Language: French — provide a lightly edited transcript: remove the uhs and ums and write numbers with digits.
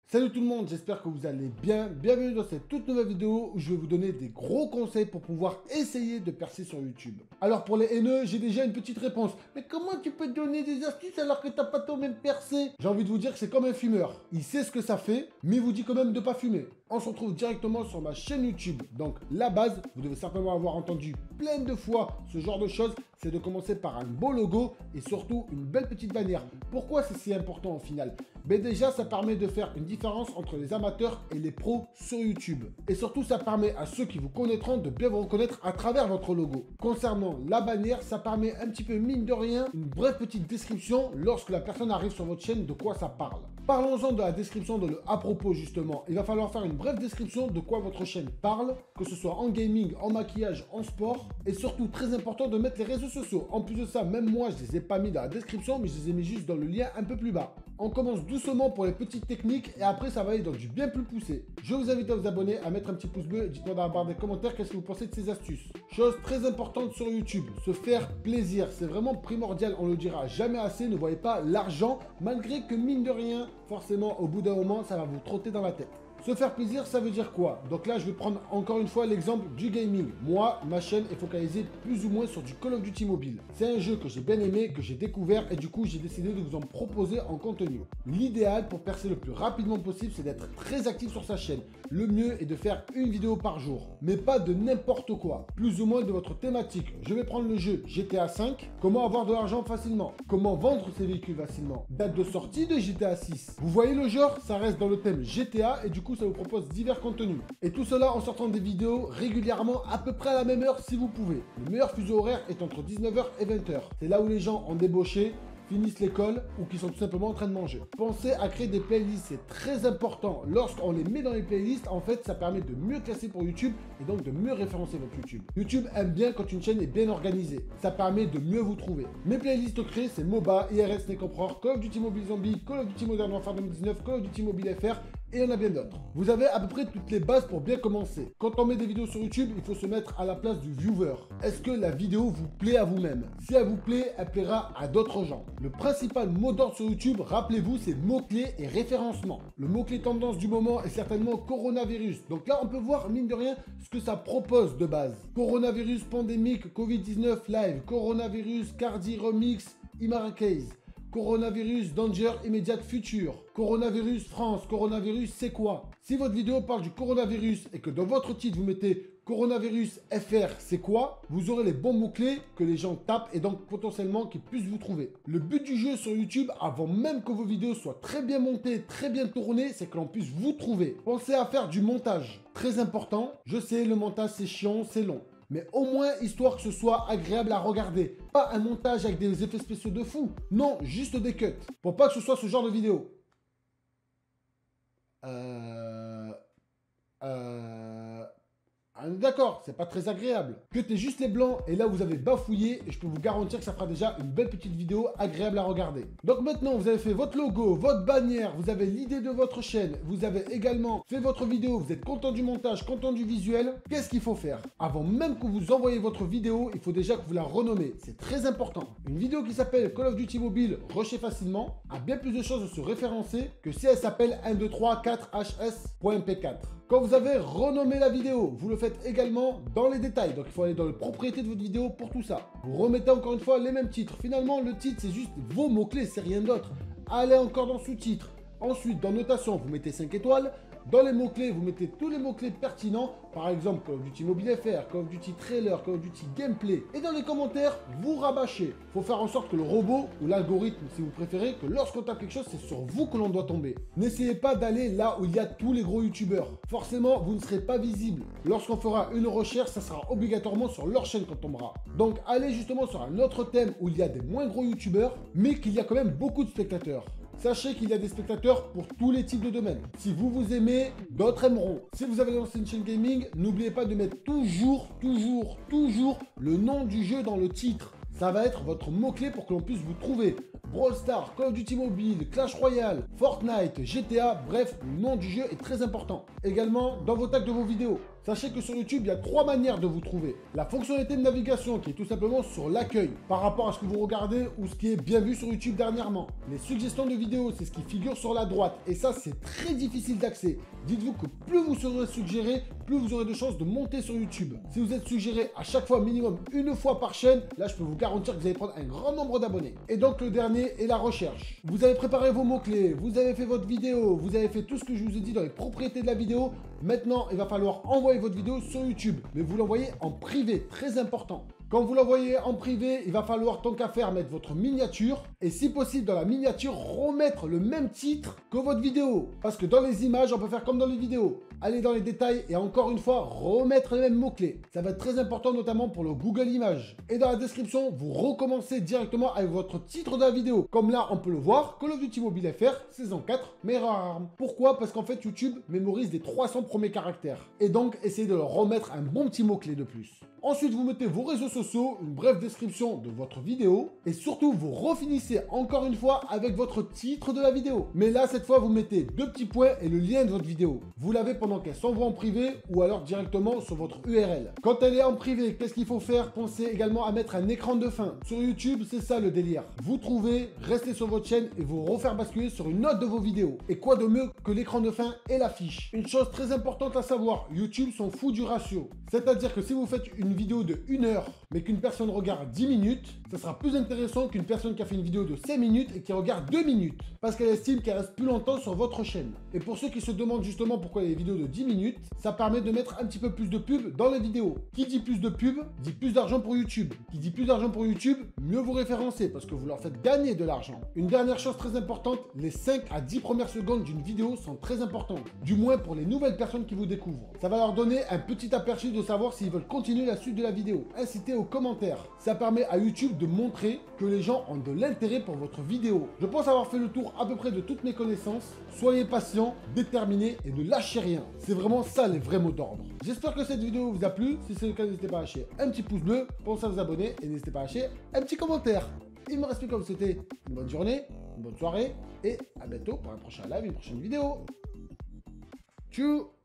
Salut tout le monde, j'espère que vous allez bien. Bienvenue dans cette toute nouvelle vidéo où je vais vous donner des gros conseils pour pouvoir essayer de percer sur YouTube. Alors pour les haineux, j'ai déjà une petite réponse. Mais comment tu peux donner des astuces alors que t'as pas toi-même percé? J'ai envie de vous dire que c'est comme un fumeur. Il sait ce que ça fait, mais il vous dit quand même de pas fumer. On se retrouve directement sur ma chaîne YouTube. Donc la base, vous devez certainement avoir entendu plein de fois ce genre de choses, c'est de commencer par un beau logo et surtout une belle petite bannière. Pourquoi c'est si important au final? Ben déjà, ça permet de faire une différence entre les amateurs et les pros sur YouTube. Et surtout, ça permet à ceux qui vous connaîtront de bien vous reconnaître à travers votre logo. Concernant la bannière, ça permet un petit peu, mine de rien, une brève petite description lorsque la personne arrive sur votre chaîne de quoi ça parle. Parlons-en de la description de le à propos justement. Il va falloir faire une brève description de quoi votre chaîne parle, que ce soit en gaming, en maquillage, en sport. Et surtout, très important de mettre les réseaux sociaux. En plus de ça, même moi, je les ai pas mis dans la description, mais je les ai mis juste dans le lien un peu plus bas. On commence doucement pour les petites techniques et après ça va aller dans du bien plus poussé. Je vous invite à vous abonner, à mettre un petit pouce bleu et dites-moi dans la barre des commentaires qu'est-ce que vous pensez de ces astuces. Chose très importante sur YouTube, se faire plaisir. C'est vraiment primordial, on le dira jamais assez. Ne voyez pas l'argent, malgré que mine de rien, forcément au bout d'un moment, ça va vous trotter dans la tête. Se faire plaisir, ça veut dire quoi? Donc là, je vais prendre encore une fois l'exemple du gaming. Moi, ma chaîne est focalisée plus ou moins sur du Call of Duty Mobile. C'est un jeu que j'ai bien aimé, que j'ai découvert et du coup, j'ai décidé de vous en proposer en contenu. L'idéal pour percer le plus rapidement possible, c'est d'être très actif sur sa chaîne. Le mieux est de faire une vidéo par jour, mais pas de n'importe quoi. Plus ou moins de votre thématique. Je vais prendre le jeu GTA 5. Comment avoir de l'argent facilement? Comment vendre ses véhicules facilement? Date de sortie de GTA 6. Vous voyez le genre? Ça reste dans le thème GTA et du coup, ça vous propose divers contenus. Et tout cela en sortant des vidéos régulièrement à peu près à la même heure si vous pouvez. Le meilleur fuseau horaire est entre 19h et 20h. C'est là où les gens ont débauché, finissent l'école ou qui sont tout simplement en train de manger. Pensez à créer des playlists, c'est très important. Lorsqu'on les met dans les playlists, en fait, ça permet de mieux classer pour YouTube et donc de mieux référencer votre YouTube. YouTube aime bien quand une chaîne est bien organisée. Ça permet de mieux vous trouver. Mes playlists créées, c'est MOBA, IRL Snake Emperor, Call of Duty Mobile Zombie, Call of Duty Modern Warfare 2019, Call of Duty Mobile FR, et il y en a bien d'autres. Vous avez à peu près toutes les bases pour bien commencer. Quand on met des vidéos sur YouTube, il faut se mettre à la place du viewer. Est-ce que la vidéo vous plaît à vous-même? Si elle vous plaît, elle plaira à d'autres gens. Le principal mot d'ordre sur YouTube, rappelez-vous, c'est mots-clés et référencement. Le mot-clé tendance du moment est certainement coronavirus. Donc là, on peut voir, mine de rien, ce que ça propose de base. Coronavirus pandémique, Covid-19 live, coronavirus cardi remix, Imara Case. Coronavirus Danger Immediate Future. Coronavirus France. Coronavirus c'est quoi? Si votre vidéo parle du coronavirus et que dans votre titre vous mettez Coronavirus FR c'est quoi? Vous aurez les bons mots-clés que les gens tapent et donc potentiellement qu'ils puissent vous trouver. Le but du jeu sur YouTube, avant même que vos vidéos soient très bien montées, très bien tournées, c'est que l'on puisse vous trouver. Pensez à faire du montage. Très important. Je sais, le montage c'est chiant, c'est long. Mais au moins, histoire que ce soit agréable à regarder. Pas un montage avec des effets spéciaux de fou. Non, juste des cuts. Pour pas que ce soit ce genre de vidéo. D'accord, c'est pas très agréable. Cutez juste les blancs et là vous avez bafouillé et je peux vous garantir que ça fera déjà une belle petite vidéo agréable à regarder. Donc maintenant vous avez fait votre logo, votre bannière, vous avez l'idée de votre chaîne, vous avez également fait votre vidéo, vous êtes content du montage, content du visuel. Qu'est-ce qu'il faut faire? Avant même que vous envoyez votre vidéo, il faut déjà que vous la renommez. C'est très important. Une vidéo qui s'appelle Call of Duty Mobile rushée facilement a bien plus de chances de se référencer que si elle s'appelle 123 4hs.mp4. Quand vous avez renommé la vidéo, vous le faites également dans les détails. Donc il faut aller dans les propriétés de votre vidéo pour tout ça. Vous remettez encore une fois les mêmes titres. Finalement, le titre, c'est juste vos mots-clés, c'est rien d'autre. Allez encore dans sous-titres. Ensuite, dans notation, vous mettez 5 étoiles. Dans les mots-clés, vous mettez tous les mots-clés pertinents. Par exemple, Call of Duty Mobile FR, Call of Duty Trailer, Call of Duty Gameplay. Et dans les commentaires, vous rabâchez. Il faut faire en sorte que le robot ou l'algorithme, si vous préférez, que lorsqu'on tape quelque chose, c'est sur vous que l'on doit tomber. N'essayez pas d'aller là où il y a tous les gros youtubeurs. Forcément, vous ne serez pas visible. Lorsqu'on fera une recherche, ça sera obligatoirement sur leur chaîne qu'on tombera. Donc, allez justement sur un autre thème où il y a des moins gros youtubeurs, mais qu'il y a quand même beaucoup de spectateurs. Sachez qu'il y a des spectateurs pour tous les types de domaines. Si vous vous aimez, d'autres aimeront. Si vous avez lancé une chaîne gaming, n'oubliez pas de mettre toujours le nom du jeu dans le titre. Ça va être votre mot-clé pour que l'on puisse vous trouver. Brawl Stars, Call of Duty Mobile, Clash Royale, Fortnite, GTA, bref, le nom du jeu est très important. Également, dans vos tags de vos vidéos. Sachez que sur YouTube, il y a 3 manières de vous trouver. La fonctionnalité de navigation qui est tout simplement sur l'accueil par rapport à ce que vous regardez ou ce qui est bien vu sur YouTube dernièrement. Les suggestions de vidéos, c'est ce qui figure sur la droite et ça, c'est très difficile d'accès. Dites-vous que plus vous serez suggéré, plus vous aurez de chances de monter sur YouTube. Si vous êtes suggéré à chaque fois minimum une fois par chaîne, là, je peux vous garantir que vous allez prendre un grand nombre d'abonnés. Et donc, le dernier est la recherche. Vous avez préparé vos mots-clés, vous avez fait votre vidéo, vous avez fait tout ce que je vous ai dit dans les propriétés de la vidéo. Maintenant, il va falloir envoyer votre vidéo sur YouTube, mais vous l'envoyez en privé, très important. Quand vous l'envoyez en privé, il va falloir tant qu'à faire mettre votre miniature et si possible dans la miniature remettre le même titre que votre vidéo. Parce que dans les images, on peut faire comme dans les vidéos. Aller dans les détails et encore une fois remettre les mêmes mots-clés. Ça va être très important notamment pour le Google Images. Et dans la description, vous recommencez directement avec votre titre de la vidéo. Comme là, on peut le voir, Call of Duty Mobile FR, saison 4, meilleure arme. Pourquoi? Parce qu'en fait, YouTube mémorise les 300 premiers caractères. Et donc, essayez de leur remettre un bon petit mot-clé de plus. Ensuite, vous mettez vos réseaux sociaux, une brève description de votre vidéo et surtout, vous refinissez encore une fois avec votre titre de la vidéo. Mais là, cette fois, vous mettez 2 petits points et le lien de votre vidéo. Vous l'avez pendant qu'elle s'envoie en privé ou alors directement sur votre URL. Quand elle est en privé, qu'est-ce qu'il faut faire? Pensez également à mettre un écran de fin. Sur YouTube, c'est ça le délire. Vous trouvez, restez sur votre chaîne et vous refaire basculer sur une autre de vos vidéos. Et quoi de mieux que l'écran de fin et l'affiche? Une chose très importante à savoir, YouTube s'en fout du ratio. C'est-à-dire que si vous faites une vidéo de 1 heure, mais qu'une personne regarde 10 minutes, ça sera plus intéressant qu'une personne qui a fait une vidéo de 5 minutes et qui regarde 2 minutes. Parce qu'elle estime qu'elle reste plus longtemps sur votre chaîne. Et pour ceux qui se demandent justement pourquoi il y a des vidéos de 10 minutes, ça permet de mettre un petit peu plus de pub dans les vidéos. Qui dit plus de pub, dit plus d'argent pour YouTube. Qui dit plus d'argent pour YouTube, mieux vous référencez parce que vous leur faites gagner de l'argent. Une dernière chose très importante, les 5 à 10 premières secondes d'une vidéo sont très importantes. Du moins pour les nouvelles personnes qui vous découvrent. Ça va leur donner un petit aperçu de savoir s'ils veulent continuer la suite de la vidéo. Incitez aux commentaires. Ça permet à YouTube de montrer que les gens ont de l'intérêt pour votre vidéo. Je pense avoir fait le tour à peu près de toutes mes connaissances. Soyez patient, déterminé et ne lâchez rien. C'est vraiment ça les vrais mots d'ordre. J'espère que cette vidéo vous a plu. Si c'est le cas, n'hésitez pas à lâcher un petit pouce bleu, pensez à vous abonner et n'hésitez pas à lâcher un petit commentaire. Il me reste plus qu'à vous souhaiter une bonne journée, une bonne soirée et à bientôt pour un prochain live, une prochaine vidéo. Tchou!